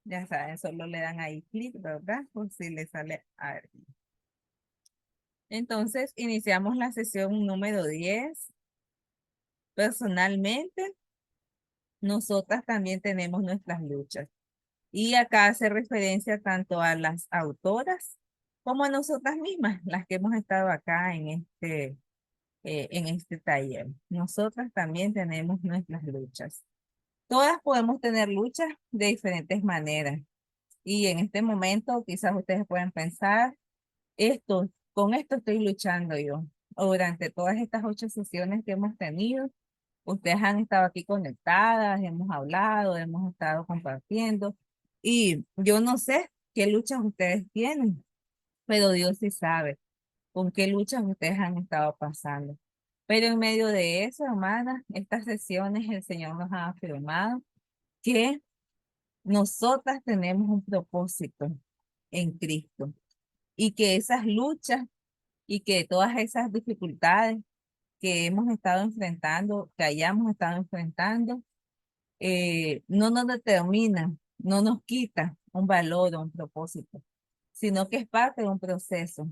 Ya saben, solo le dan ahí clic, ¿verdad? Por si le sale algo. Entonces, iniciamos la sesión número 10. Personalmente, nosotras también tenemos nuestras luchas. Y acá hace referencia tanto a las autoras como a nosotras mismas, las que hemos estado acá en este taller. Nosotras también tenemos nuestras luchas. Todas podemos tener luchas de diferentes maneras. Y en este momento quizás ustedes puedan pensar, con esto estoy luchando yo. O durante todas estas 8 sesiones que hemos tenido, ustedes han estado aquí conectadas, hemos hablado, hemos estado compartiendo. Y yo no sé qué luchas ustedes tienen, pero Dios sí sabe con qué luchas ustedes han estado pasando. Pero en medio de eso, hermanas, estas sesiones el Señor nos ha afirmado que nosotras tenemos un propósito en Cristo y que esas luchas y que todas esas dificultades que hemos estado enfrentando, que hayamos estado enfrentando, no nos determinan, no nos quita un valor o un propósito, sino que es parte de un proceso,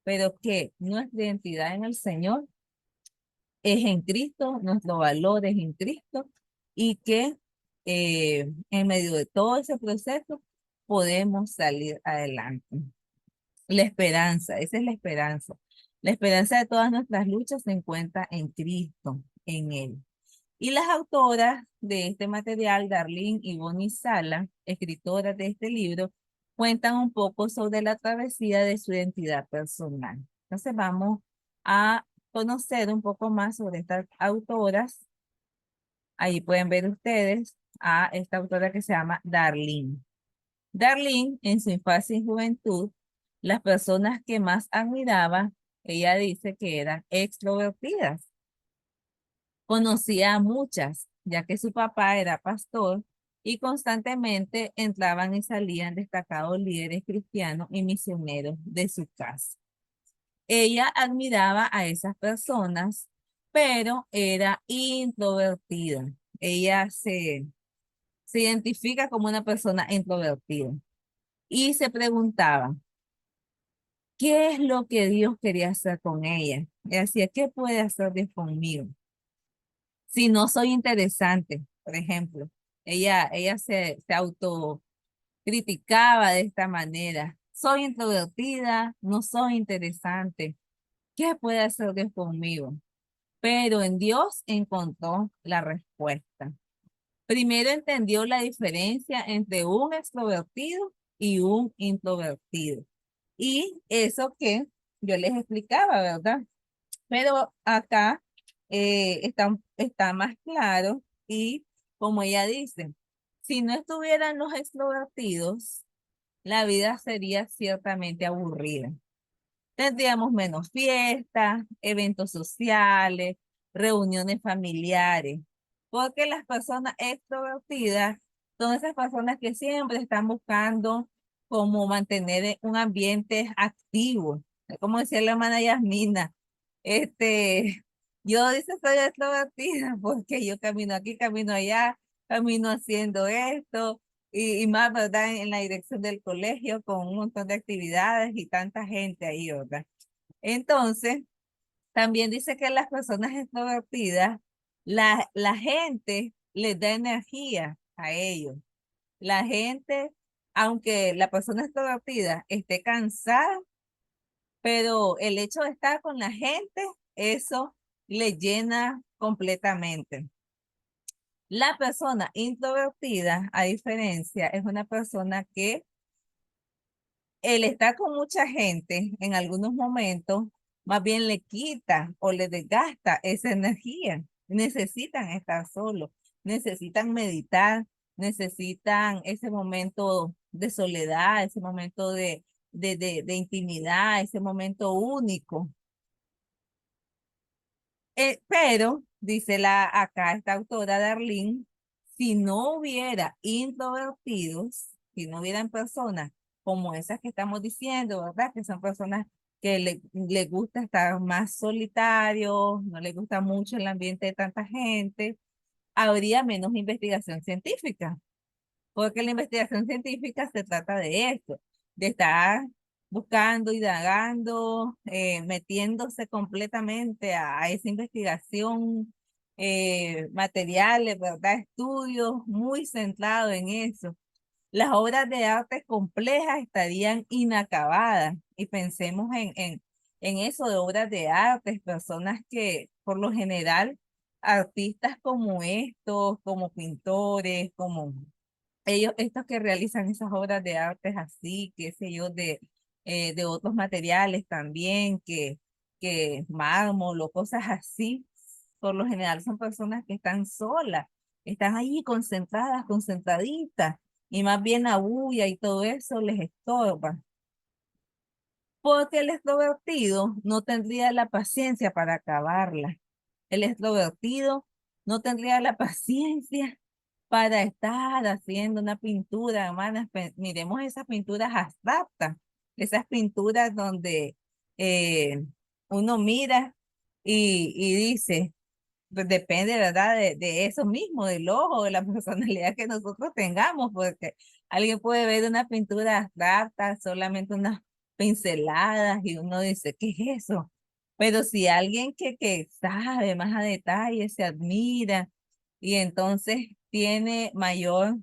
pero que nuestra identidad en el Señor es en Cristo, nuestro valor es en Cristo y que en medio de todo ese proceso podemos salir adelante. La esperanza, esa es la esperanza. La esperanza de todas nuestras luchas se encuentra en Cristo, en Él. Y las autoras de este material, Darlene y Bonnie Sala, escritoras de este libro, cuentan un poco sobre la travesía de su identidad personal. Entonces vamos a conocer un poco más sobre estas autoras. Ahí pueden ver ustedes a esta autora que se llama Darlene. Darlene, en su infancia y juventud, las personas que más admiraba, ella dice que eran extrovertidas. Conocía a muchas, ya que su papá era pastor y constantemente entraban y salían destacados líderes cristianos y misioneros de su casa. Ella admiraba a esas personas, pero era introvertida. Se identifica como una persona introvertida y se preguntaba, ¿qué es lo que Dios quería hacer con ella? Y decía, ¿qué puede hacer Dios conmigo? Si no soy interesante, por ejemplo. Ella se autocriticaba de esta manera. Soy introvertida, no soy interesante. ¿Qué puede hacer Dios conmigo? Pero en Dios encontró la respuesta. Primero entendió la diferencia entre un extrovertido y un introvertido. Y eso que yo les explicaba, ¿verdad? Pero acá está más claro y como ella dice, si no estuvieran los extrovertidos, la vida sería ciertamente aburrida. Tendríamos menos fiestas, eventos sociales, reuniones familiares, porque las personas extrovertidas son esas personas que siempre están buscando cómo mantener un ambiente activo. Como decía la hermana Yasmina, este, yo dice soy extrovertida porque yo camino aquí, camino allá, camino haciendo esto y más, ¿verdad? En la dirección del colegio con un montón de actividades y tanta gente ahí, ¿verdad? Entonces, también dice que las personas extrovertidas, la gente les da energía a ellos. La gente, aunque la persona extrovertida esté cansada, pero el hecho de estar con la gente, eso le llena completamente. La persona introvertida, a diferencia, es una persona que el estar con mucha gente en algunos momentos más bien le quita o le desgasta esa energía. Necesitan estar solos, necesitan meditar, necesitan ese momento de soledad, ese momento de intimidad, ese momento único. Pero, dice acá esta autora Darlene, si no hubiera introvertidos, si no hubieran personas como esas que estamos diciendo, ¿verdad? Que son personas que le gusta estar más solitarios, no les gusta mucho el ambiente de tanta gente, habría menos investigación científica. porque la investigación científica se trata de esto, de estar buscando, indagando, metiéndose completamente a esa investigación, materiales, ¿verdad? Estudios muy centrados en eso. Las obras de arte complejas estarían inacabadas y pensemos en eso de obras de arte, personas que por lo general, artistas como estos, como pintores, como ellos, estos que realizan esas obras de artes así, qué sé yo, de otros materiales también, que mármol o cosas así, por lo general son personas que están solas, están ahí concentradas, concentraditas, y más bien la bulla y todo eso les estorba. Porque el extrovertido no tendría la paciencia para acabarla. El extrovertido no tendría la paciencia para estar haciendo una pintura, hermanas. Miremos esas pinturas abstractas, esas pinturas donde eh, uno mira y dice, pues depende, ¿verdad? De eso mismo, del ojo, de la personalidad que nosotros tengamos, porque alguien puede ver una pintura abstracta, solamente unas pinceladas y uno dice, ¿qué es eso? Pero si alguien que sabe más a detalle, se admira y entonces tiene mayor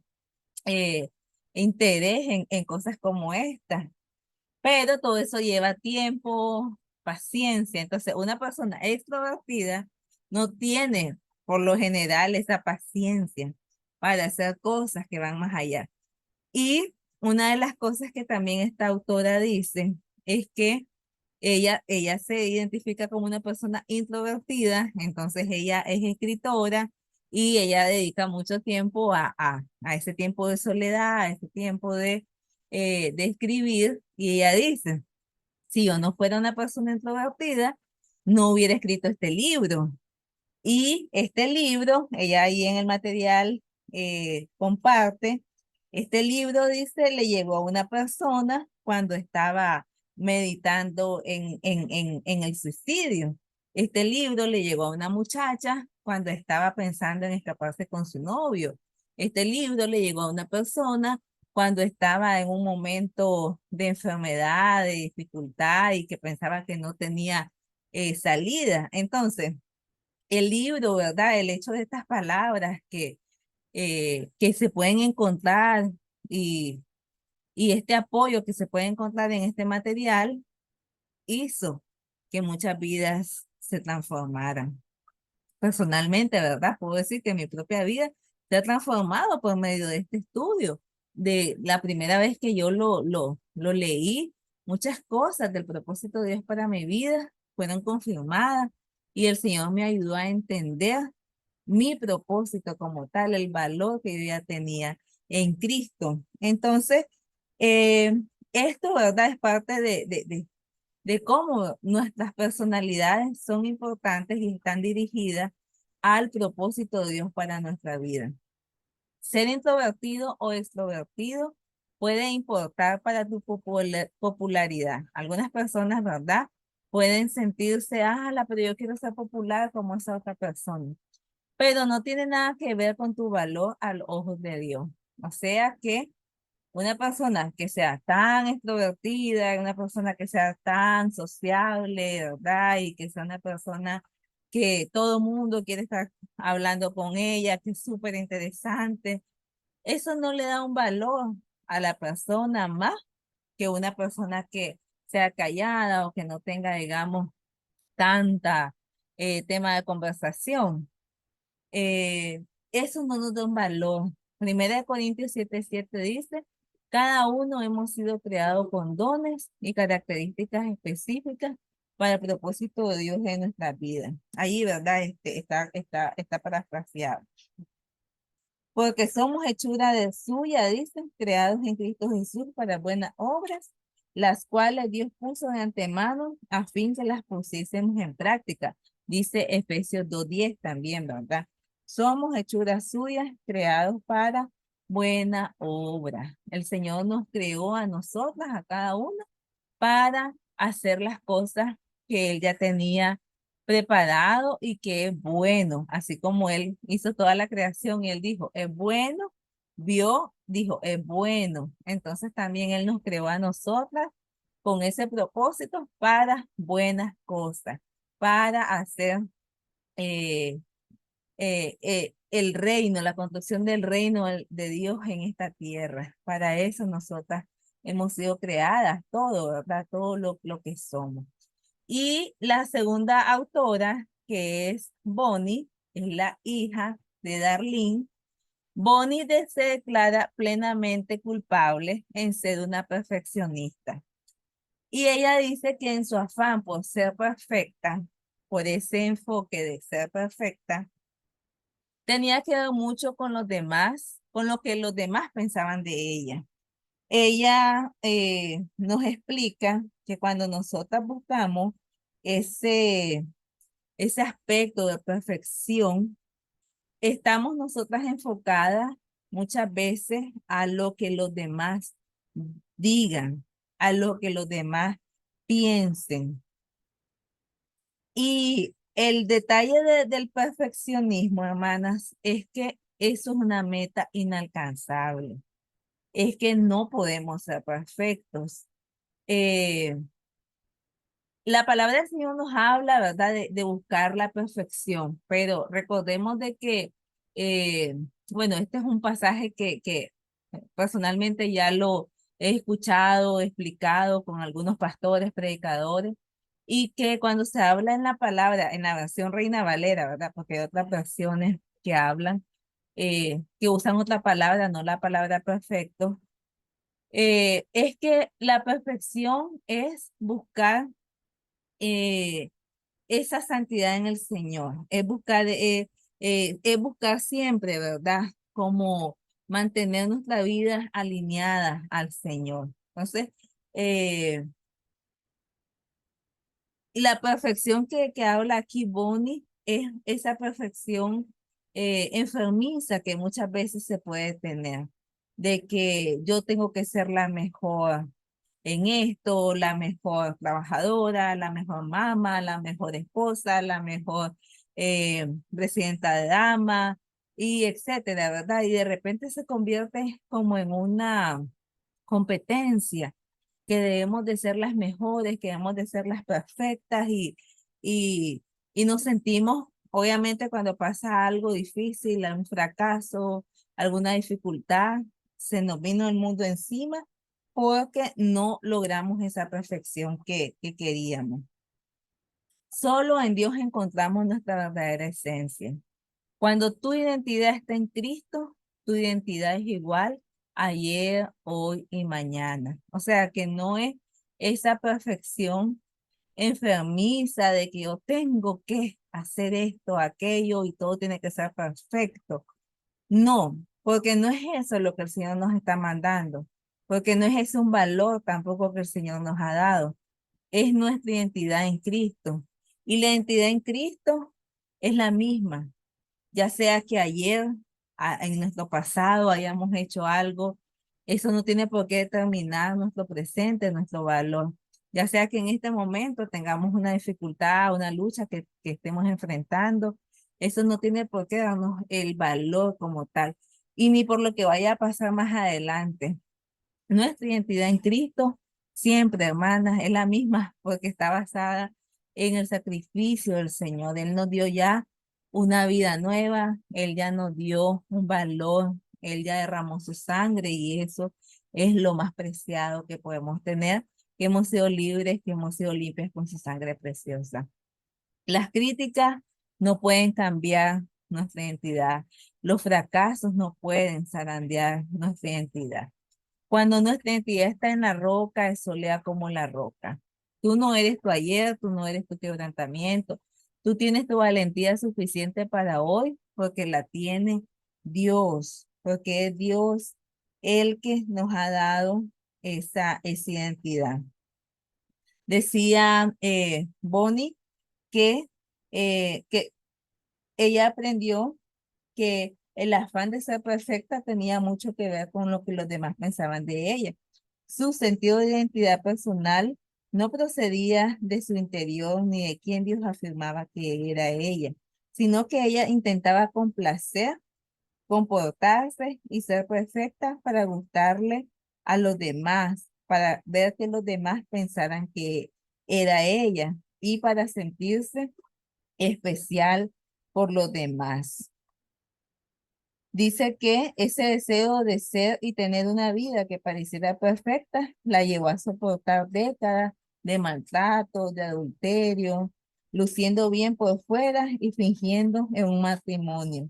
eh, interés en cosas como esta. Pero todo eso lleva tiempo, paciencia. Entonces, una persona extrovertida no tiene, por lo general, esa paciencia para hacer cosas que van más allá. Y una de las cosas que también esta autora dice es que ella se identifica como una persona introvertida, entonces ella es escritora y ella dedica mucho tiempo a ese tiempo de soledad, a ese tiempo de escribir, y ella dice, si yo no fuera una persona introvertida, no hubiera escrito este libro. Y este libro, ella ahí en el material comparte, este libro dice, le llegó a una persona cuando estaba meditando en el suicidio. Este libro le llegó a una muchacha cuando estaba pensando en escaparse con su novio. Este libro le llegó a una persona cuando estaba en un momento de enfermedad, de dificultad y que pensaba que no tenía salida. Entonces, el libro, ¿verdad? El hecho de estas palabras que se pueden encontrar y, y este apoyo que se puede encontrar en este material hizo que muchas vidas se transformaran. Personalmente, ¿verdad? Puedo decir que mi propia vida se ha transformado por medio de este estudio. De la primera vez que yo lo leí, muchas cosas del propósito de Dios para mi vida fueron confirmadas y el Señor me ayudó a entender mi propósito como tal, el valor que yo ya tenía en Cristo. Entonces, eh, esto, ¿verdad? Es parte de cómo nuestras personalidades son importantes y están dirigidas al propósito de Dios para nuestra vida. Ser introvertido o extrovertido puede importar para tu popularidad. Algunas personas, ¿verdad? Pueden sentirse, pero yo quiero ser popular como esa otra persona, pero no tiene nada que ver con tu valor al ojo de Dios. O sea que una persona que sea tan extrovertida, una persona que sea tan sociable, ¿verdad? Y que sea una persona que todo mundo quiere estar hablando con ella, que es súper interesante, eso no le da un valor a la persona más que una persona que sea callada o que no tenga, digamos, tanta tema de conversación. Eso no nos da un valor. Primera de Corintios 7:7 dice, cada uno hemos sido creados con dones y características específicas para el propósito de Dios en nuestra vida. Ahí, ¿verdad? Está parafraseado. Porque somos hechura de suya, dicen, creados en Cristo Jesús para buenas obras, las cuales Dios puso de antemano a fin que las pusiésemos en práctica. Dice Efesios 2:10 también, ¿verdad? Somos hechuras suyas, creados para buena obra. El Señor nos creó a nosotras, a cada una, para hacer las cosas que Él ya tenía preparado y que es bueno, así como Él hizo toda la creación y Él dijo, es bueno, vio dijo, es bueno. Entonces también Él nos creó a nosotras con ese propósito para buenas cosas, para hacer eh, el reino, la construcción del reino de Dios en esta tierra. Para eso nosotras hemos sido creadas, todo, ¿verdad? Todo lo que somos. Y la segunda autora, que es Bonnie, es la hija de Darlene. Bonnie se declara plenamente culpable en ser una perfeccionista. Y ella dice que en su afán por ser perfecta, por ese enfoque de ser perfecta, tenía que ver mucho con los demás, con lo que los demás pensaban de ella. Ella nos explica que cuando nosotras buscamos ese, ese aspecto de perfección, estamos nosotras enfocadas muchas veces a lo que los demás digan, a lo que los demás piensen. Y el detalle del perfeccionismo, hermanas, es que eso es una meta inalcanzable. Es que no podemos ser perfectos. Eh, la palabra del Señor nos habla, ¿verdad?, de buscar la perfección, pero recordemos de que, eh, bueno, este es un pasaje que personalmente ya lo he escuchado, explicado con algunos pastores, predicadores, y que cuando se habla en la palabra, en la versión Reina Valera, ¿verdad? Porque hay otras versiones que hablan, que usan otra palabra, no la palabra perfecto, es que la perfección es buscar eh, esa santidad en el Señor, es buscar siempre, ¿verdad? Como mantener nuestra vida alineada al Señor. Entonces, eh, la perfección que habla aquí Bonnie es esa perfección enfermiza que muchas veces se puede tener, de que yo tengo que ser la mejor en esto, la mejor trabajadora, la mejor mamá, la mejor esposa, la mejor presidenta de dama, y etcétera, ¿verdad? Y de repente se convierte como en una competencia, que debemos de ser las mejores, que debemos de ser las perfectas y, y nos sentimos, obviamente, cuando pasa algo difícil, un fracaso, alguna dificultad, se nos vino el mundo encima porque no logramos esa perfección que queríamos. Solo en Dios encontramos nuestra verdadera esencia. Cuando tu identidad está en Cristo, tu identidad es igual ayer, hoy y mañana. O sea que no es esa perfección enfermiza de que yo tengo que hacer esto, aquello y todo tiene que ser perfecto. No, porque no es eso lo que el Señor nos está mandando, porque no es ese un valor tampoco que el Señor nos ha dado. Es nuestra identidad en Cristo. Y la identidad en Cristo es la misma, ya sea que ayer, en nuestro pasado, hayamos hecho algo, eso no tiene por qué determinar nuestro presente, nuestro valor. Ya sea que en este momento tengamos una dificultad, una lucha que estemos enfrentando, eso no tiene por qué darnos el valor como tal, y ni por lo que vaya a pasar más adelante. Nuestra identidad en Cristo, siempre, hermanas, es la misma porque está basada en el sacrificio del Señor. Él nos dio ya una vida nueva, Él ya nos dio un valor, Él ya derramó su sangre y eso es lo más preciado que podemos tener, que hemos sido libres, que hemos sido limpios con su sangre preciosa. Las críticas no pueden cambiar nuestra identidad, los fracasos no pueden zarandear nuestra identidad. Cuando nuestra identidad está en la roca, es solea como la roca. Tú no eres tu ayer, tú no eres tu quebrantamiento. Tú tienes tu valentía suficiente para hoy porque la tiene Dios, porque es Dios el que nos ha dado esa identidad. Decía Bonnie que ella aprendió que el afán de ser perfecta tenía mucho que ver con lo que los demás pensaban de ella. Su sentido de identidad personal no procedía de su interior ni de quien Dios afirmaba que era ella, sino que ella intentaba complacer comportarse y ser perfecta para gustarle a los demás, para ver que los demás pensaran que era ella y para sentirse especial por los demás. Dice que ese deseo de ser y tener una vida que pareciera perfecta la llevó a soportar décadas de maltrato, de adulterio, luciendo bien por fuera y fingiendo en un matrimonio.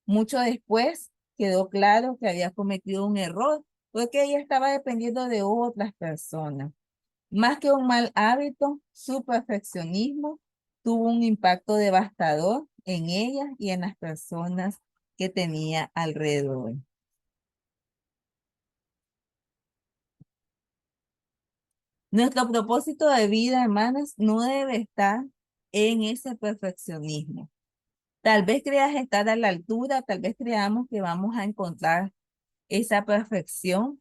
Mucho después quedó claro que había cometido un error porque ella estaba dependiendo de otras personas. Más que un mal hábito, su perfeccionismo tuvo un impacto devastador en ella y en las personas que tenía alrededor. Nuestro propósito de vida, hermanas, no debe estar en ese perfeccionismo. Tal vez creas estar a la altura, tal vez creamos que vamos a encontrar esa perfección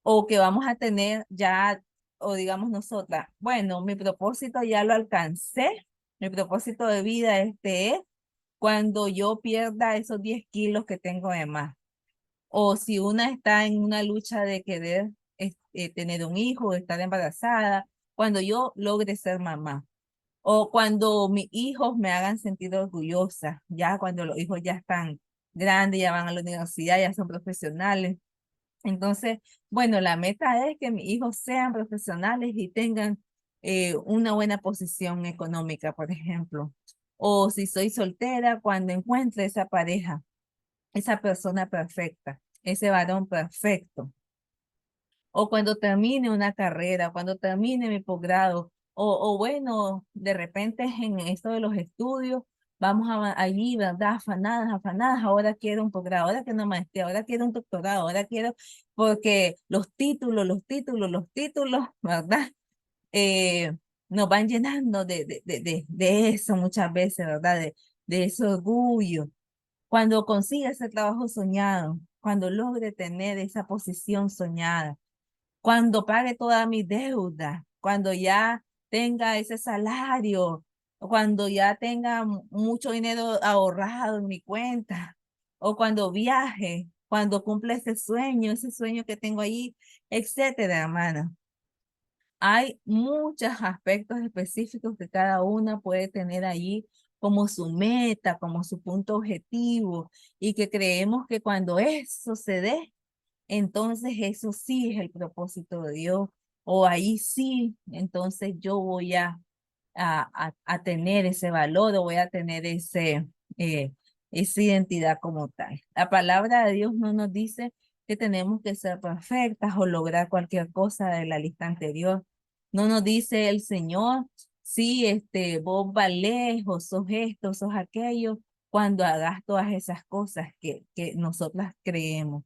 o que vamos a tener ya, o digamos nosotras, bueno, mi propósito ya lo alcancé, mi propósito de vida este es cuando yo pierda esos 10 kilos que tengo de más. O si una está en una lucha de querer tener un hijo, estar embarazada, cuando yo logre ser mamá. O cuando mis hijos me hagan sentir orgullosa, ya cuando los hijos ya están grandes, ya van a la universidad, ya son profesionales. Entonces, bueno, la meta es que mis hijos sean profesionales y tengan una buena posición económica, por ejemplo. O si soy soltera, cuando encuentre esa pareja, esa persona perfecta, ese varón perfecto, o cuando termine una carrera, cuando termine mi posgrado, o bueno, de repente en esto de los estudios, vamos allí, ¿verdad? Afanadas, afanadas, ahora quiero un posgrado, ahora quiero una maestría, ahora quiero un doctorado, ahora quiero, porque los títulos, los títulos, los títulos, ¿verdad? Eh, nos van llenando de eso muchas veces, ¿verdad? De ese orgullo. Cuando consiga ese trabajo soñado, cuando logre tener esa posición soñada, cuando pague todas mis deudas, cuando ya tenga ese salario, cuando ya tenga mucho dinero ahorrado en mi cuenta, o cuando viaje, cuando cumpla ese sueño que tengo ahí, etcétera, hermana. Hay muchos aspectos específicos que cada una puede tener allí como su meta, como su punto objetivo, y que creemos que cuando eso se dé, entonces eso sí es el propósito de Dios, o ahí sí, entonces yo voy a tener ese valor o voy a tener eh, esa identidad como tal. La palabra de Dios no nos dice que tenemos que ser perfectas o lograr cualquier cosa de la lista anterior. No nos dice el Señor, sí, vos valés o sos esto, sos aquello, cuando hagas todas esas cosas que nosotras creemos.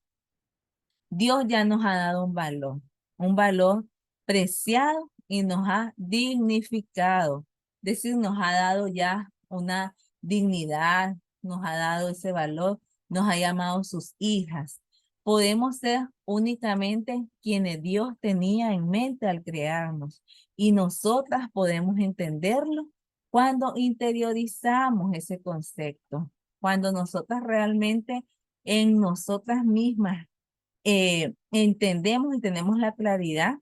Dios ya nos ha dado un valor preciado y nos ha dignificado. Es decir, nos ha dado ya una dignidad, nos ha dado ese valor, nos ha llamado sus hijas. Podemos ser únicamente quienes Dios tenía en mente al crearnos y nosotras podemos entenderlo cuando interiorizamos ese concepto, cuando nosotras realmente en nosotras mismas entendemos y tenemos la claridad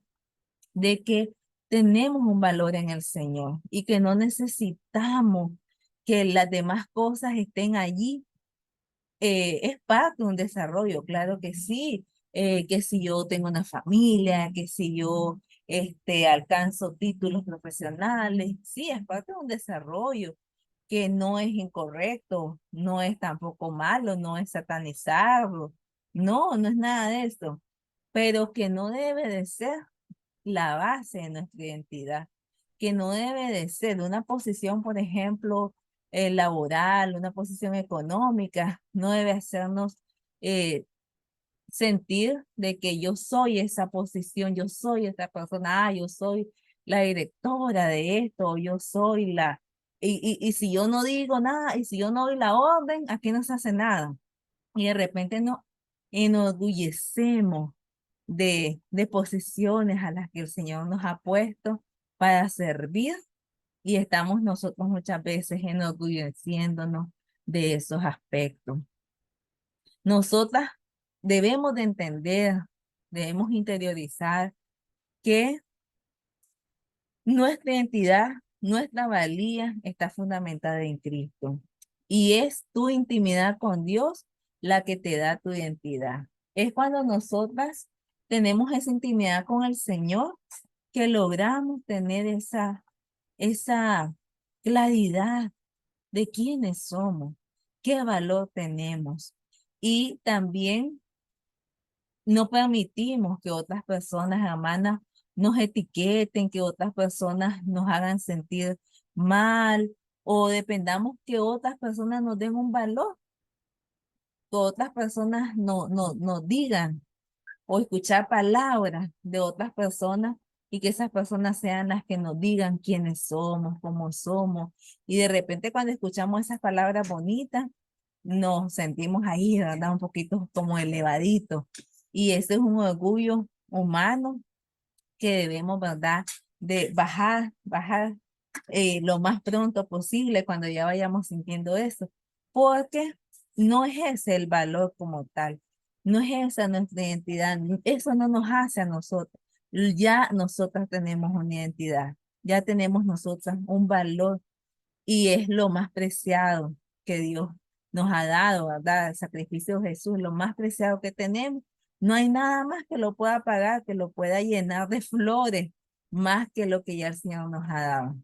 de que tenemos un valor en el Señor y que no necesitamos que las demás cosas estén allí. Es parte de un desarrollo, claro que sí, que si yo tengo una familia, que si yo alcanzo títulos profesionales, sí, es parte de un desarrollo que no es incorrecto, no es tampoco malo, no es satanizarlo, no, no es nada de eso, pero que no debe de ser la base de nuestra identidad, que no debe de ser una posición, por ejemplo, laboral, una posición económica, no debe hacernos eh, sentir de que yo soy esa posición, yo soy esta persona, yo soy la directora de esto, yo soy la... Y si yo no digo nada, y si yo no doy la orden, aquí no se hace nada. Y de repente nos enorgullecemos de posiciones a las que el Señor nos ha puesto para servir y estamos nosotros muchas veces enorgulleciéndonos de esos aspectos. Nosotras debemos de entender, debemos interiorizar que nuestra identidad, nuestra valía está fundamentada en Cristo. Y es tu intimidad con Dios la que te da tu identidad. Es cuando nosotras tenemos esa intimidad con el Señor que logramos tener esa claridad de quiénes somos, qué valor tenemos. Y también no permitimos que otras personas, hermanas, nos etiqueten, que otras personas nos hagan sentir mal o dependamos que otras personas nos den un valor, que otras personas nos digan o escuchar palabras de otras personas y que esas personas sean las que nos digan quiénes somos, cómo somos. Y de repente cuando escuchamos esas palabras bonitas, nos sentimos ahí, ¿verdad? Un poquito como elevaditos. Y ese es un orgullo humano que debemos, ¿verdad? De bajar lo más pronto posible cuando ya vayamos sintiendo eso, porque no es ese el valor como tal, no es esa nuestra identidad, eso no nos hace a nosotros. Ya nosotras tenemos una identidad, ya tenemos nosotras un valor y es lo más preciado que Dios nos ha dado, ¿verdad? El sacrificio de Jesús, lo más preciado que tenemos. No hay nada más que lo pueda pagar, que lo pueda llenar de flores, más que lo que ya el Señor nos ha dado.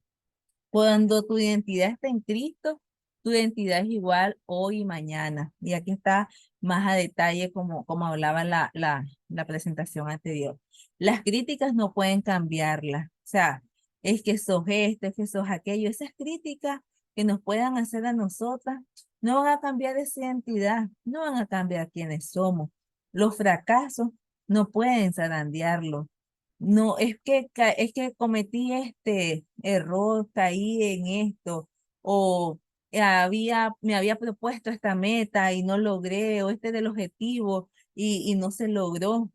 Cuando tu identidad está en Cristo, tu identidad es igual hoy y mañana. Y aquí está más a detalle como hablaba la presentación anterior. Las críticas no pueden cambiarlas. O sea, es que sos esto, es que sos aquello. Esas críticas que nos puedan hacer a nosotras no van a cambiar esa identidad, no van a cambiar quiénes somos. Los fracasos no pueden zarandearlo. No, es que cometí este error, caí en esto, o me había propuesto esta meta y no logré, o este del objetivo y no se logró.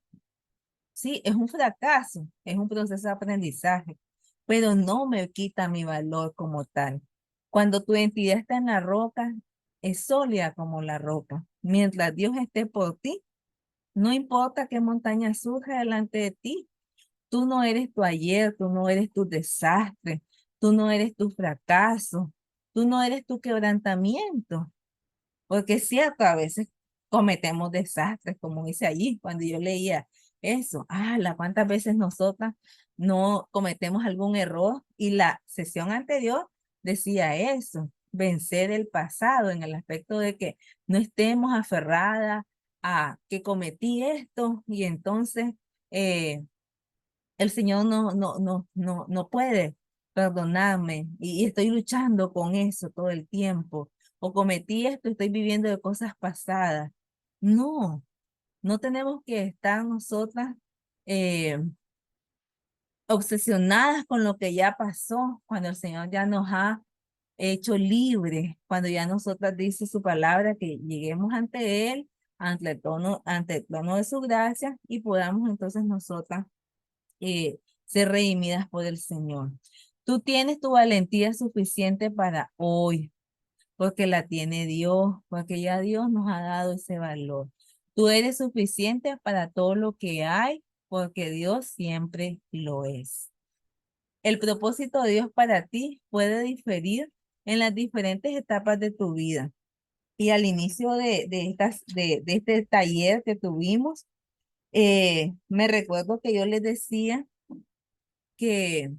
Sí, es un fracaso, es un proceso de aprendizaje, pero no me quita mi valor como tal. Cuando tu identidad está en la roca, es sólida como la roca. Mientras Dios esté por ti, no importa qué montaña surja delante de ti. Tú no eres tu ayer, tú no eres tu desastre, tú no eres tu fracaso, tú no eres tu quebrantamiento. Porque es cierto, a veces cometemos desastres, como dice allí, cuando yo leía eso. La cuántas veces nosotras no cometemos algún error y la sesión anterior decía eso, vencer el pasado en el aspecto de que no estemos aferradas a que cometí esto y entonces el Señor no puede perdonarme y estoy luchando con eso todo el tiempo. O cometí esto, estoy viviendo de cosas pasadas. No, no tenemos que estar nosotras eh, obsesionadas con lo que ya pasó, cuando el Señor ya nos ha hecho libres, cuando ya nosotras dice su palabra que lleguemos ante Él, ante el trono de su gracia y podamos entonces nosotras ser redimidas por el Señor. Tú tienes tu valentía suficiente para hoy, porque la tiene Dios, porque ya Dios nos ha dado ese valor. Tú eres suficiente para todo lo que hay, porque Dios siempre lo es. El propósito de Dios para ti puede diferir en las diferentes etapas de tu vida. Y al inicio de este taller que tuvimos, me recuerdo que yo les decía que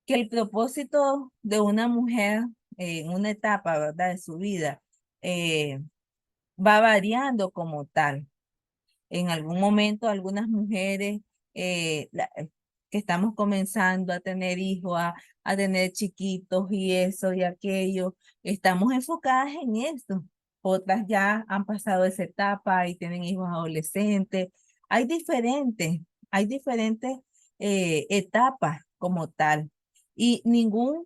que el propósito de una mujer en una etapa, ¿verdad?, de su vida eh, va variando como tal. En algún momento, algunas mujeres que estamos comenzando a tener hijos, a tener chiquitos y eso y aquello, estamos enfocadas en esto. Otras ya han pasado esa etapa y tienen hijos adolescentes. Hay diferentes, hay diferentes etapas como tal. Y ninguna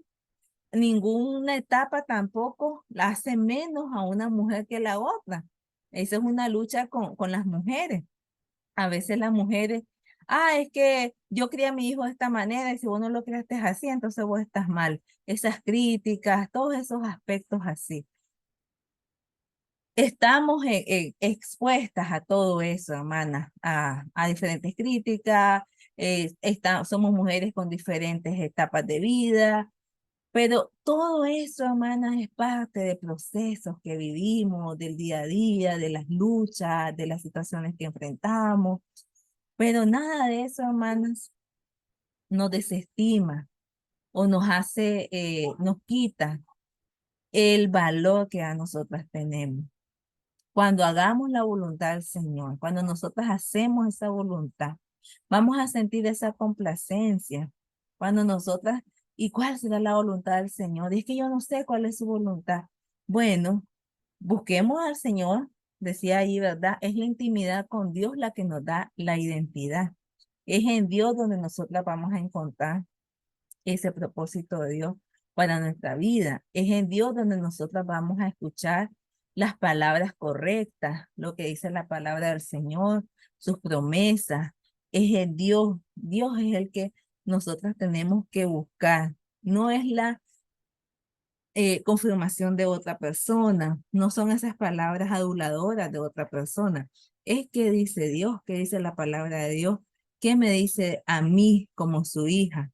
etapa tampoco la hace menos a una mujer que la otra. Esa es una lucha con las mujeres. A veces las mujeres, es que yo crié a mi hijo de esta manera y si vos no lo criaste así, entonces vos estás mal. Esas críticas, todos esos aspectos así. estamos expuestas a todo eso, hermana, a diferentes críticas, somos mujeres con diferentes etapas de vida, pero todo eso, hermana, es parte de procesos que vivimos, del día a día, de las luchas, de las situaciones que enfrentamos, pero nada de eso, hermanas, nos desestima o nos hace, nos quita el valor que a nosotras tenemos. Cuando hagamos la voluntad del Señor, cuando nosotras hacemos esa voluntad, vamos a sentir esa complacencia. Cuando nosotras, ¿y cuál será la voluntad del Señor? Y es que yo no sé cuál es su voluntad. Bueno, busquemos al Señor, decía ahí, ¿verdad? Es la intimidad con Dios la que nos da la identidad. Es en Dios donde nosotras vamos a encontrar ese propósito de Dios para nuestra vida. Es en Dios donde nosotros vamos a escuchar las palabras correctas, lo que dice la palabra del Señor, sus promesas. Es en Dios. Dios es el que nosotros tenemos que buscar. No es la confirmación de otra persona, no son esas palabras aduladoras de otra persona. Es que dice Dios, que dice la palabra de Dios, que me dice a mí como su hija.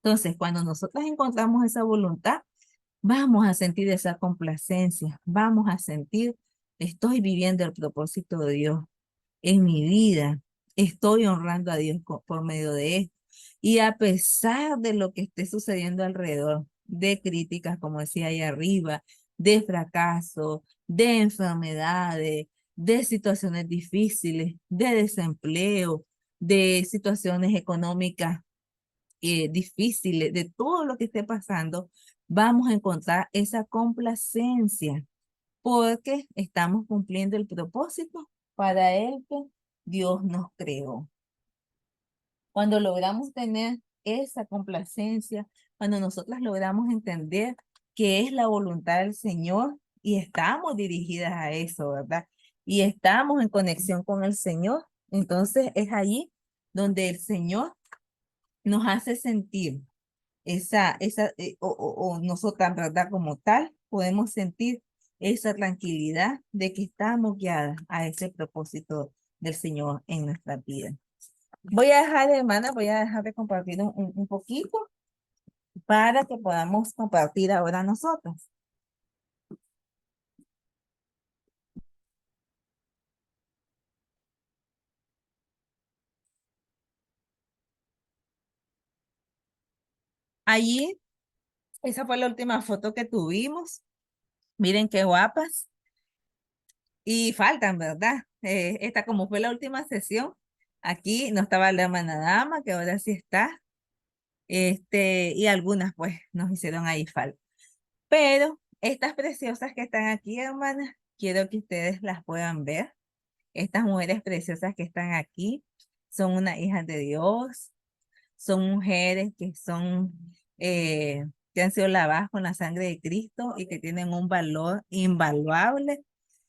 Entonces, cuando nosotros encontramos esa voluntad, vamos a sentir esa complacencia, vamos a sentir, estoy viviendo el propósito de Dios en mi vida, estoy honrando a Dios por medio de esto. Y a pesar de lo que esté sucediendo alrededor, de críticas, como decía ahí arriba, de fracaso, de enfermedades, de situaciones difíciles, de desempleo, de situaciones económicas difíciles, de todo lo que esté pasando, vamos a encontrar esa complacencia porque estamos cumpliendo el propósito para el que Dios nos creó. Cuando logramos tener esa complacencia, cuando nosotras logramos entender que es la voluntad del Señor y estamos dirigidas a eso, ¿verdad? Y estamos en conexión con el Señor, entonces es allí donde el Señor nos hace sentir o nosotras, ¿verdad? Como tal, podemos sentir esa tranquilidad de que estamos guiadas a ese propósito del Señor en nuestra vida. Voy a dejar, hermana, voy a dejar de compartir un poquito para que podamos compartir ahora nosotros. Allí, esa fue la última foto que tuvimos. Miren qué guapas. Y faltan, ¿verdad? Esta como fue la última sesión, aquí no estaba la hermana dama, que ahora sí está. Y algunas pues nos hicieron ahí falta. Pero estas preciosas que están aquí, hermanas, quiero que ustedes las puedan ver. Estas mujeres preciosas que están aquí son unas hijas de Dios, son mujeres que han sido lavadas con la sangre de Cristo y que tienen un valor invaluable,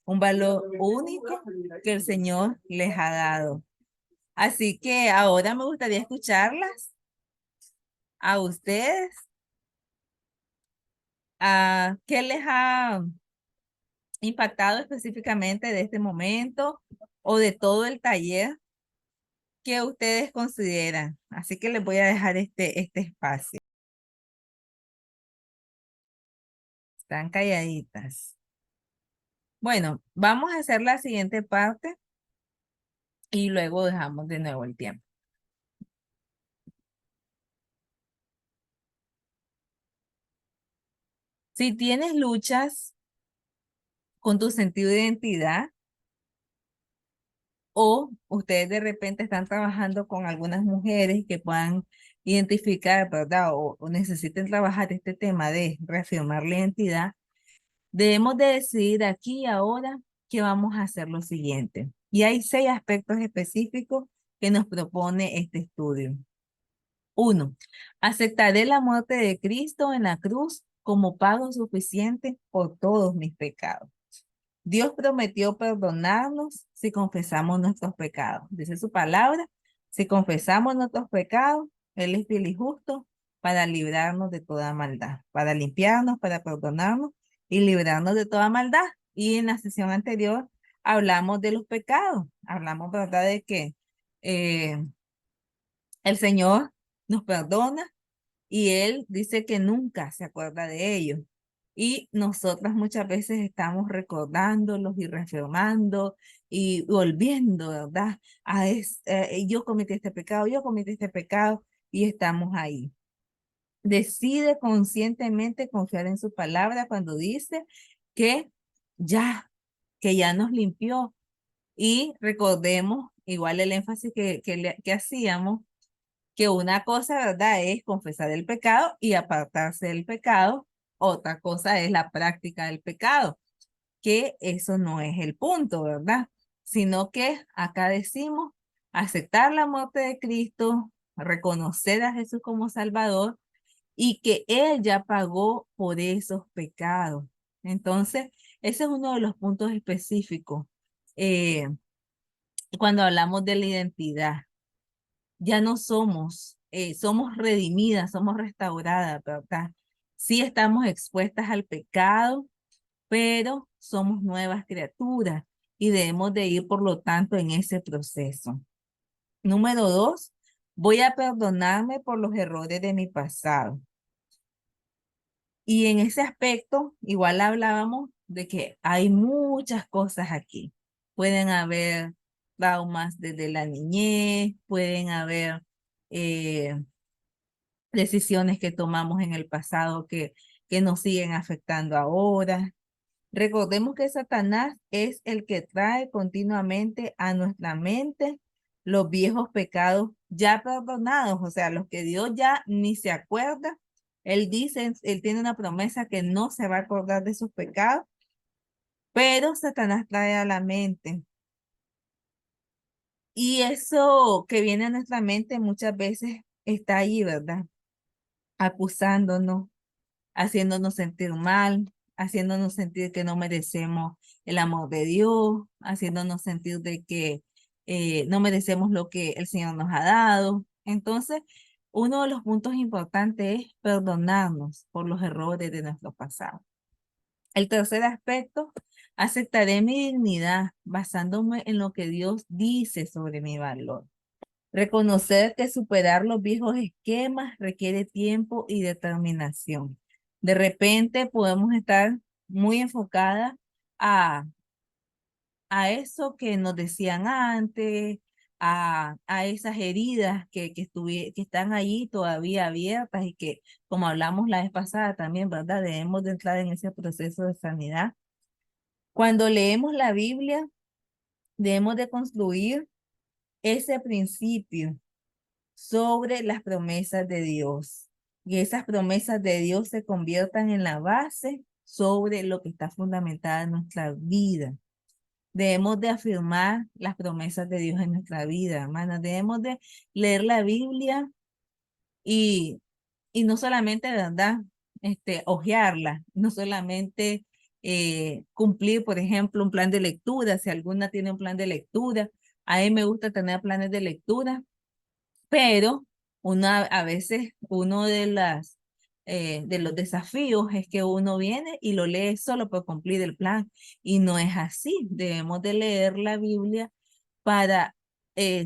un valor único que el Señor les ha dado. Así que ahora me gustaría escucharlas a ustedes. ¿Qué les ha impactado específicamente de este momento o de todo el taller que ustedes consideran? Así que les voy a dejar este espacio. Están calladitas. Bueno, vamos a hacer la siguiente parte y luego dejamos de nuevo el tiempo. Si tienes luchas con tu sentido de identidad o ustedes de repente están trabajando con algunas mujeres que puedan identificar, ¿verdad? O necesiten trabajar este tema de reafirmar la identidad, debemos de decidir aquí y ahora que vamos a hacer lo siguiente. Y hay 6 aspectos específicos que nos propone este estudio. 1. Aceptaré la muerte de Cristo en la cruz como pago suficiente por todos mis pecados. Dios prometió perdonarnos si confesamos nuestros pecados. Dice su palabra, si confesamos nuestros pecados, Él es fiel y justo para librarnos de toda maldad, para limpiarnos, para perdonarnos y librarnos de toda maldad. Y en la sesión anterior hablamos de los pecados, hablamos, ¿verdad?, de que eh, el Señor nos perdona y Él dice que nunca se acuerda de ellos. Y nosotras muchas veces estamos recordándolos y reafirmando y volviendo, ¿verdad? Yo cometí este pecado, yo cometí este pecado y estamos ahí. Decide conscientemente confiar en su palabra cuando dice que ya, que ya nos limpió. Y recordemos, igual el énfasis que hacíamos, que una cosa, ¿verdad?, es confesar el pecado y apartarse del pecado. Otra cosa es la práctica del pecado, que eso no es el punto, ¿verdad? Sino que acá decimos aceptar la muerte de Cristo, reconocer a Jesús como Salvador y que Él ya pagó por esos pecados. Entonces, ese es uno de los puntos específicos. Eh, Cuando hablamos de la identidad, ya no somos, somos redimidas, somos restauradas, ¿verdad? Sí estamos expuestas al pecado, pero somos nuevas criaturas y debemos de ir, por lo tanto, en ese proceso. Número dos, voy a perdonarme por los errores de mi pasado. Y en ese aspecto, igual hablábamos de que hay muchas cosas aquí. Pueden haber traumas desde la niñez, pueden haber eh, decisiones que tomamos en el pasado que nos siguen afectando ahora. Recordemos que Satanás es el que trae continuamente a nuestra mente los viejos pecados ya perdonados, o sea, los que Dios ya ni se acuerda. Él dice, él tiene una promesa que no se va a acordar de sus pecados, pero Satanás trae a la mente. Y eso que viene a nuestra mente muchas veces está ahí, ¿verdad? Acusándonos, haciéndonos sentir mal, haciéndonos sentir que no merecemos el amor de Dios, haciéndonos sentir de que no merecemos lo que el Señor nos ha dado. Entonces, uno de los puntos importantes es perdonarnos por los errores de nuestro pasado. El tercer aspecto, aceptaré mi dignidad basándome en lo que Dios dice sobre mi valor. Reconocer que superar los viejos esquemas requiere tiempo y determinación. De repente podemos estar muy enfocadas a, a eso que nos decían antes, a esas heridas que están ahí todavía abiertas y que, como hablamos la vez pasada también, ¿verdad? Debemos de entrar en ese proceso de sanidad. Cuando leemos la Biblia, debemos de construir ese principio sobre las promesas de Dios. Y esas promesas de Dios se conviertan en la base sobre lo que está fundamentada en nuestra vida. Debemos de afirmar las promesas de Dios en nuestra vida, hermanas. Debemos de leer la Biblia y, y no solamente, ¿verdad? Hojearla, no solamente cumplir, por ejemplo, un plan de lectura, si alguna tiene un plan de lectura. A mí me gusta tener planes de lectura, pero a veces uno de los desafíos es que uno viene y lo lee solo por cumplir el plan. Y no es así. Debemos de leer la Biblia para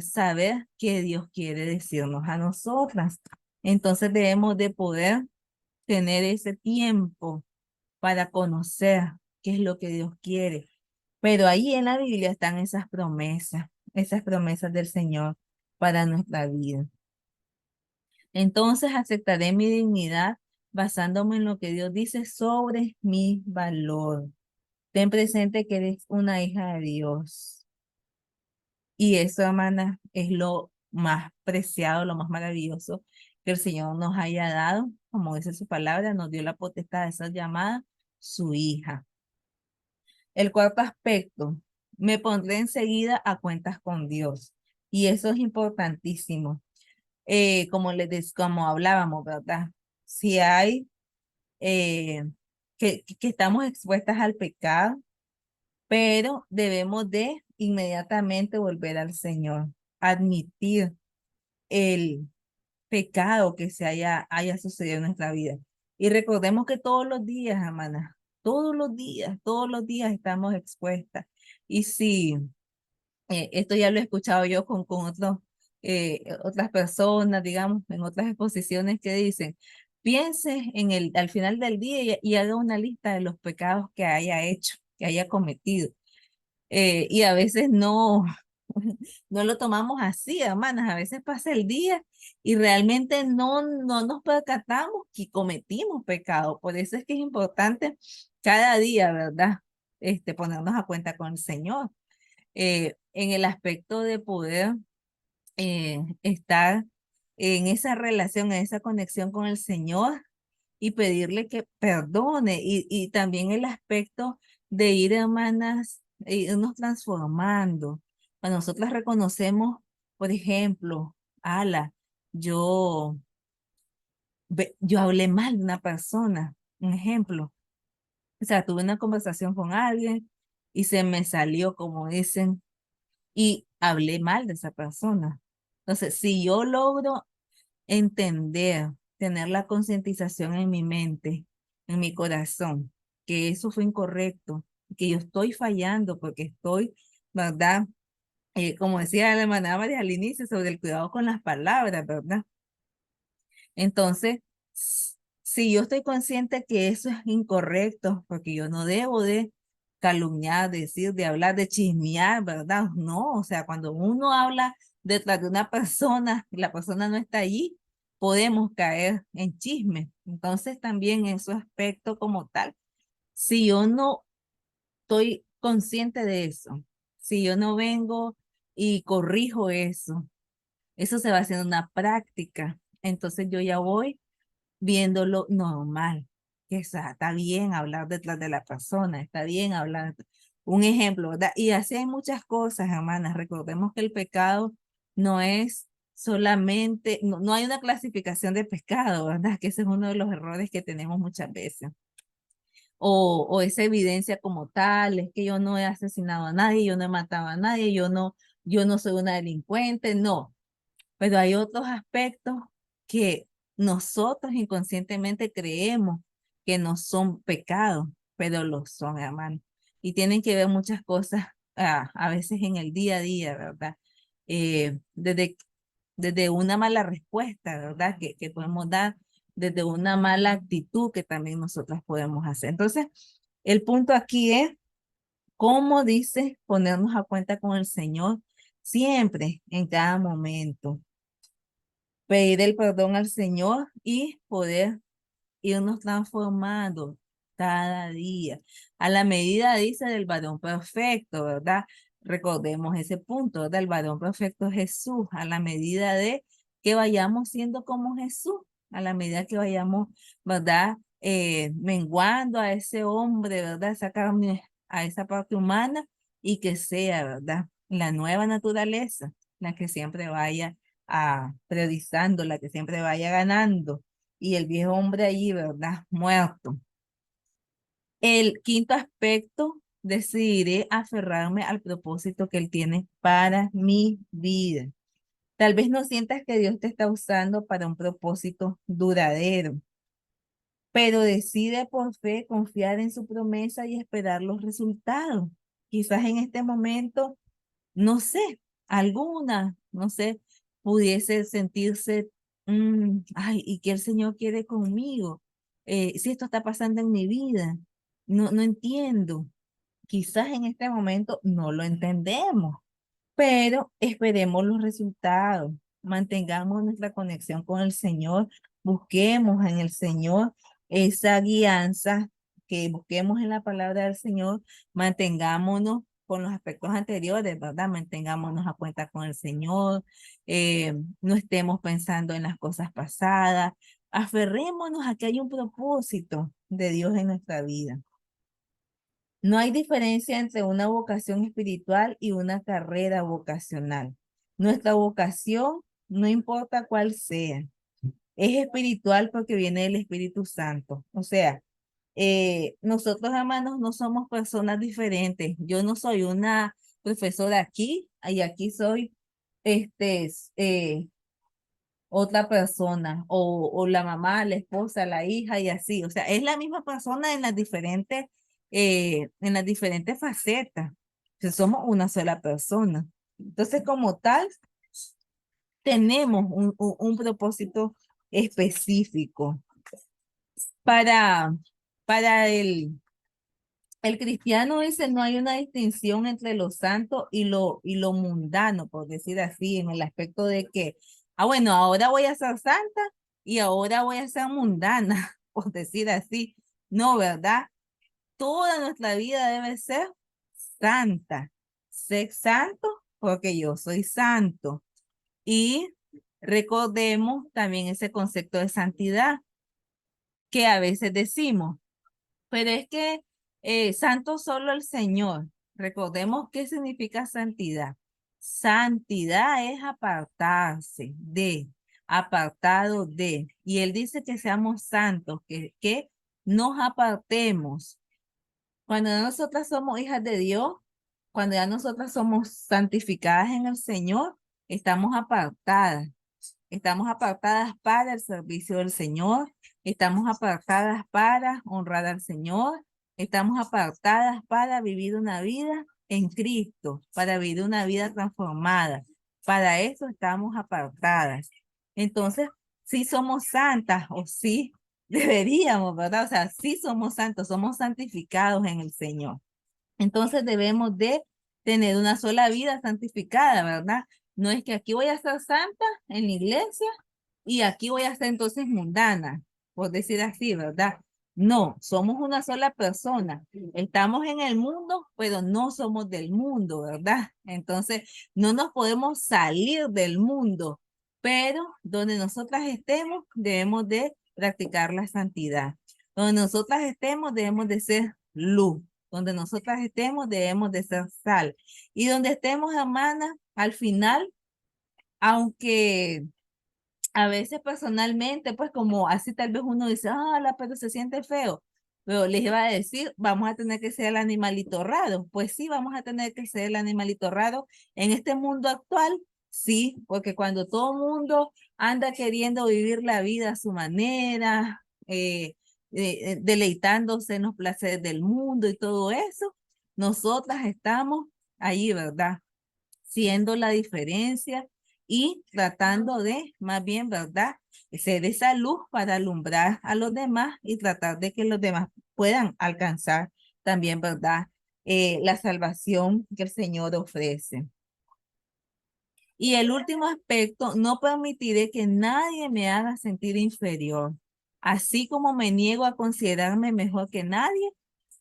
saber qué Dios quiere decirnos a nosotras. Entonces debemos de poder tener ese tiempo para conocer qué es lo que Dios quiere. Pero ahí en la Biblia están esas promesas del Señor para nuestra vida. Entonces aceptaré mi dignidad basándome en lo que Dios dice sobre mi valor. Ten presente que eres una hija de Dios. Y eso, hermana, es lo más preciado, lo más maravilloso que el Señor nos haya dado. Como dice su palabra, nos dio la potestad de ser llamada su hija. El cuarto aspecto, me pondré enseguida a cuentas con Dios. Y eso es importantísimo. Como hablábamos, ¿verdad? Si hay que estamos expuestas al pecado, pero debemos de inmediatamente volver al Señor, admitir el pecado que haya sucedido en nuestra vida. Y recordemos que todos los días, hermanas, todos los días estamos expuestas. Y si esto ya lo he escuchado yo con otras personas, digamos, en otras exposiciones que dicen, piense al final del día y haga una lista de los pecados que haya hecho, que haya cometido. Y a veces no, no lo tomamos así, hermanas. A veces pasa el día y realmente no nos percatamos que cometimos pecado. Por eso es que es importante cada día, ¿verdad? Ponernos a cuenta con el Señor. En el aspecto de poder estar en esa relación, en esa conexión con el Señor y pedirle que perdone y también el aspecto de ir, hermanas, irnos transformando. Cuando nosotras reconocemos, por ejemplo, ala, yo, yo hablé mal de una persona, un ejemplo. O sea, tuve una conversación con alguien y se me salió, como dicen, y hablé mal de esa persona. Entonces, si yo logro entender, tener la concientización en mi mente, en mi corazón, que eso fue incorrecto, que yo estoy fallando porque estoy, ¿verdad? Como decía la hermana María al inicio, sobre el cuidado con las palabras, ¿verdad? Entonces, si yo estoy consciente que eso es incorrecto, porque yo no debo de calumniar, decir, de hablar, de chismear, ¿verdad? No, o sea, cuando uno habla detrás de una persona y la persona no está allí, podemos caer en chisme. Entonces, también en su aspecto como tal, si yo no estoy consciente de eso, si yo no vengo y corrijo eso se va haciendo una práctica. Entonces yo ya voy viéndolo normal, que está bien hablar detrás de la persona, está bien hablar. Un ejemplo, ¿verdad? Y así hay muchas cosas, hermanas. Recordemos que el pecado no es solamente, no hay una clasificación de pecado, ¿verdad? Que ese es uno de los errores que tenemos muchas veces. O esa evidencia como tal, es que yo no he asesinado a nadie, yo no he matado a nadie, yo no soy una delincuente, no, pero hay otros aspectos que nosotros inconscientemente creemos que no son pecados, pero lo son, hermano. Y tienen que ver muchas cosas a veces en el día a día, ¿verdad? Desde una mala respuesta, ¿verdad? Que podemos dar, desde una mala actitud que también nosotras podemos hacer. Entonces, el punto aquí es, ¿cómo dice ponernos a cuenta con el Señor siempre, en cada momento? Pedir el perdón al Señor y poder irnos transformando cada día. A la medida, dice, del varón perfecto, ¿verdad? Recordemos ese punto, ¿verdad? El varón perfecto es Jesús, a la medida de que vayamos siendo como Jesús, a la medida que vayamos, ¿verdad? Menguando a ese hombre, ¿verdad? Esa carne, a esa parte humana y que sea, ¿verdad? La nueva naturaleza, la que siempre vaya priorizando, la que siempre vaya ganando y el viejo hombre allí, ¿verdad? Muerto. El quinto aspecto, decidiré aferrarme al propósito que Él tiene para mi vida. Tal vez no sientas que Dios te está usando para un propósito duradero, pero decide por fe confiar en su promesa y esperar los resultados. Quizás en este momento no sé, alguna, no sé, pudiese sentirse, ay, ¿y qué el Señor quiere conmigo? Si esto está pasando en mi vida, no entiendo. Quizás en este momento no lo entendemos, pero esperemos los resultados, mantengamos nuestra conexión con el Señor, busquemos en el Señor esa guianza, que busquemos en la palabra del Señor, mantengámonos con los aspectos anteriores, ¿verdad? Mantengámonos a cuenta con el Señor, no estemos pensando en las cosas pasadas, aferrémonos a que hay un propósito de Dios en nuestra vida. No hay diferencia entre una vocación espiritual y una carrera vocacional. Nuestra vocación, no importa cuál sea, es espiritual porque viene del Espíritu Santo. O sea, nosotros, hermanos, no somos personas diferentes. Yo no soy una profesora aquí y aquí soy, este, otra persona, o la mamá, la esposa, la hija y así. O sea, es la misma persona en las diferentes facetas. O sea, somos una sola persona. Entonces, como tal, tenemos un propósito específico para, para el cristiano. Dice, no hay una distinción entre lo santo y lo mundano, por decir así, en el aspecto de que, bueno, ahora voy a ser santa y ahora voy a ser mundana, por decir así. No, ¿verdad? Toda nuestra vida debe ser santa. Sé santo porque yo soy santo. Y recordemos también ese concepto de santidad que a veces decimos, pero es que santo solo el Señor. Recordemos qué significa santidad. Santidad es apartarse de, apartado de. Y Él dice que seamos santos, que nos apartemos. Cuando ya nosotras somos hijas de Dios, cuando ya nosotras somos santificadas en el Señor, estamos apartadas. Estamos apartadas para el servicio del Señor, estamos apartadas para honrar al Señor, estamos apartadas para vivir una vida en Cristo, para vivir una vida transformada. Para eso estamos apartadas. Entonces, sí somos santas o sí deberíamos, ¿verdad? O sea, sí somos santos, somos santificados en el Señor. Entonces debemos de tener una sola vida santificada, ¿verdad? No es que aquí voy a ser santa en la iglesia y aquí voy a ser entonces mundana, por decir así, ¿verdad? No, somos una sola persona. Estamos en el mundo, pero no somos del mundo, ¿verdad? Entonces, no nos podemos salir del mundo, pero donde nosotras estemos, debemos de practicar la santidad. Donde nosotras estemos, debemos de ser luz. Donde nosotras estemos, debemos de ser sal. Y donde estemos, hermanas, al final, aunque a veces personalmente, pues como así tal vez uno dice, pero se siente feo. Pero les iba a decir, vamos a tener que ser el animalito raro. Pues sí, vamos a tener que ser el animalito raro en este mundo actual. Sí, porque cuando todo el mundo anda queriendo vivir la vida a su manera, deleitándose en los placeres del mundo y todo eso, nosotras estamos allí, ¿verdad? Siendo la diferencia y tratando de, más bien, ¿verdad? Ser esa luz para alumbrar a los demás y tratar de que los demás puedan alcanzar también, ¿verdad? La salvación que el Señor ofrece. Y el último aspecto, no permitiré que nadie me haga sentir inferior. Así como me niego a considerarme mejor que nadie,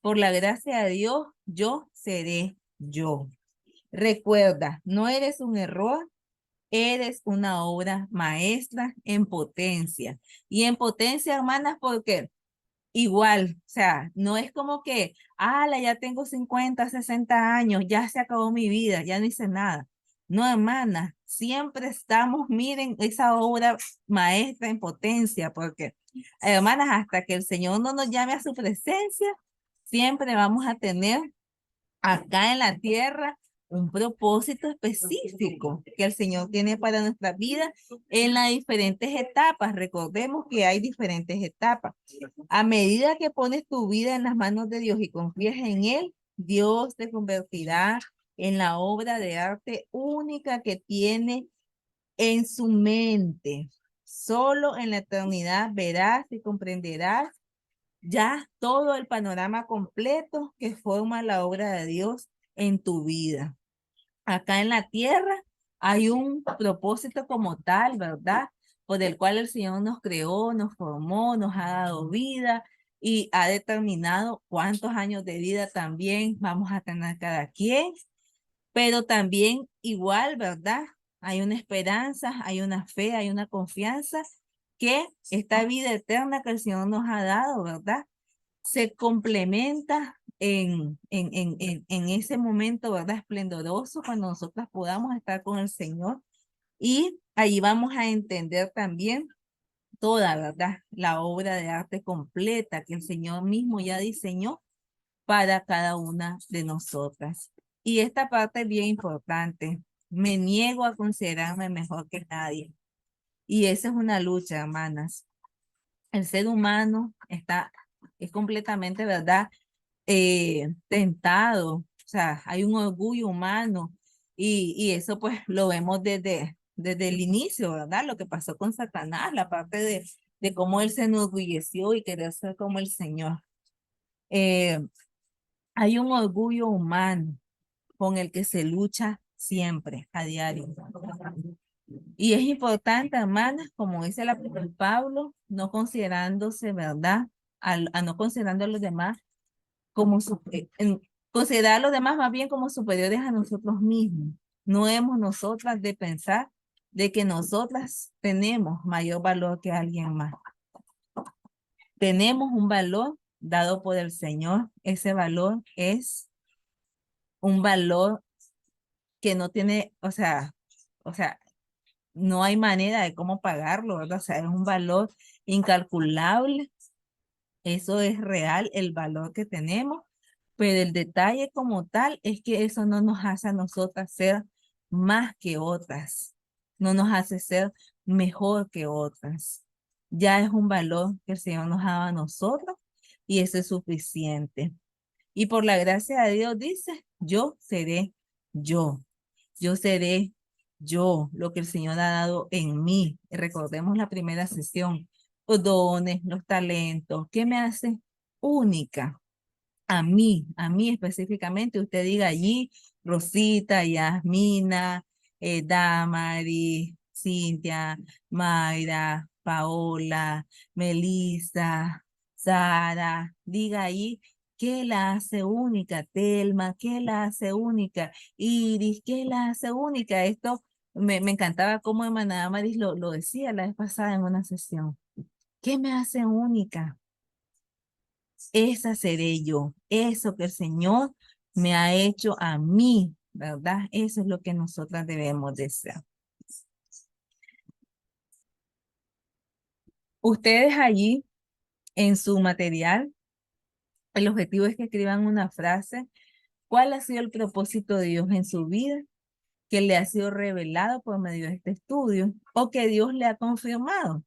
por la gracia de Dios, yo seré yo. Recuerda, no eres un error, eres una obra maestra en potencia. Y en potencia, hermanas, porque igual, o sea, no es como que, ya tengo 50, 60 años, ya se acabó mi vida, ya no hice nada. No, hermanas, siempre estamos, miren, esa obra maestra en potencia, porque, hermanas, hasta que el Señor no nos llame a su presencia, siempre vamos a tener acá en la tierra un propósito específico que el Señor tiene para nuestra vida en las diferentes etapas. Recordemos que hay diferentes etapas. A medida que pones tu vida en las manos de Dios y confías en Él, Dios te convertirá en la obra de arte única que tiene en su mente. Solo en la eternidad verás y comprenderás ya todo el panorama completo que forma la obra de Dios en tu vida. Acá en la tierra hay un propósito como tal, ¿verdad? Por el cual el Señor nos creó, nos formó, nos ha dado vida y ha determinado cuántos años de vida también vamos a tener cada quien, pero también igual, ¿verdad? Hay una esperanza, hay una fe, hay una confianza que esta vida eterna que el Señor nos ha dado, ¿verdad? Se complementa en ese momento, ¿verdad? Esplendoroso, cuando nosotras podamos estar con el Señor. Y ahí vamos a entender también toda, ¿verdad? La obra de arte completa que el Señor mismo ya diseñó para cada una de nosotras. Y esta parte es bien importante. Me niego a considerarme mejor que nadie. Y esa es una lucha, hermanas. El ser humano es completamente, ¿verdad? Tentado, o sea, hay un orgullo humano y eso pues lo vemos desde el inicio, ¿verdad? Lo que pasó con Satanás, la parte de cómo él se enorgulleció y quería ser como el Señor. Eh, Hay un orgullo humano con el que se lucha siempre, a diario. Y es importante, hermanas, como dice el apóstol Pablo, no considerándose, ¿verdad? A no considerando a los demás como considerar a los demás más bien como superiores a nosotros mismos. No hemos nosotras de pensar de que nosotras tenemos mayor valor que alguien más. Tenemos un valor dado por el Señor. Ese valor es un valor que no tiene, o sea, no hay manera de cómo pagarlo, ¿verdad? O sea, es un valor incalculable. Eso es real, el valor que tenemos, pero el detalle como tal es que eso no nos hace a nosotras ser más que otras, no nos hace ser mejor que otras. Ya es un valor que el Señor nos ha dado a nosotros y eso es suficiente. Y por la gracia de Dios dice, yo seré yo, yo seré yo, lo que el Señor ha dado en mí. Recordemos la primera sesión, los dones, los talentos, ¿qué me hace única? A mí específicamente, usted diga allí, Rosita, Yasmina, Damari, Cintia, Mayra, Paola, Melissa, Sara, diga allí, ¿qué la hace única? Telma, ¿qué la hace única? Iris, ¿qué la hace única? Esto me encantaba cómo Emanuela Maris lo decía la vez pasada en una sesión. ¿Qué me hace única? Esa seré yo, eso que el Señor me ha hecho a mí, ¿verdad? Eso es lo que nosotras debemos de ser. Ustedes allí en su material, el objetivo es que escriban una frase. ¿Cuál ha sido el propósito de Dios en su vida? Que le ha sido revelado por medio de este estudio o que Dios le ha confirmado.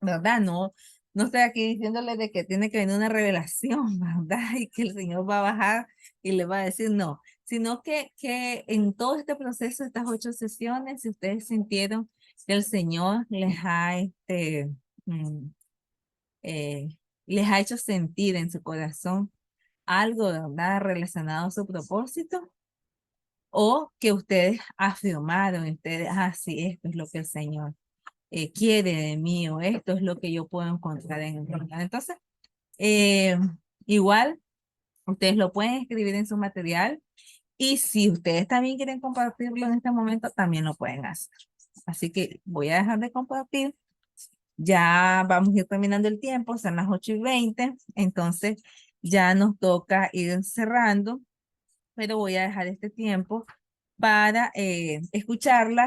¿Verdad? No, no estoy aquí diciéndole de que tiene que venir una revelación, ¿verdad? Y que el Señor va a bajar y le va a decir no, sino que en todo este proceso, estas 8 sesiones, si ustedes sintieron que el Señor mm, eh, les ha hecho sentir en su corazón algo, ¿verdad? Relacionado a su propósito, o que ustedes afirmaron, ustedes, sí, esto es lo que el Señor quiere de mí o esto es lo que yo puedo encontrar en el Señor. Entonces, eh, igual, ustedes lo pueden escribir en su material y si ustedes también quieren compartirlo en este momento, también lo pueden hacer. Así que voy a dejar de compartir. Ya vamos a ir terminando el tiempo, son las 8:20, entonces ya nos toca ir cerrando, pero voy a dejar este tiempo para escucharla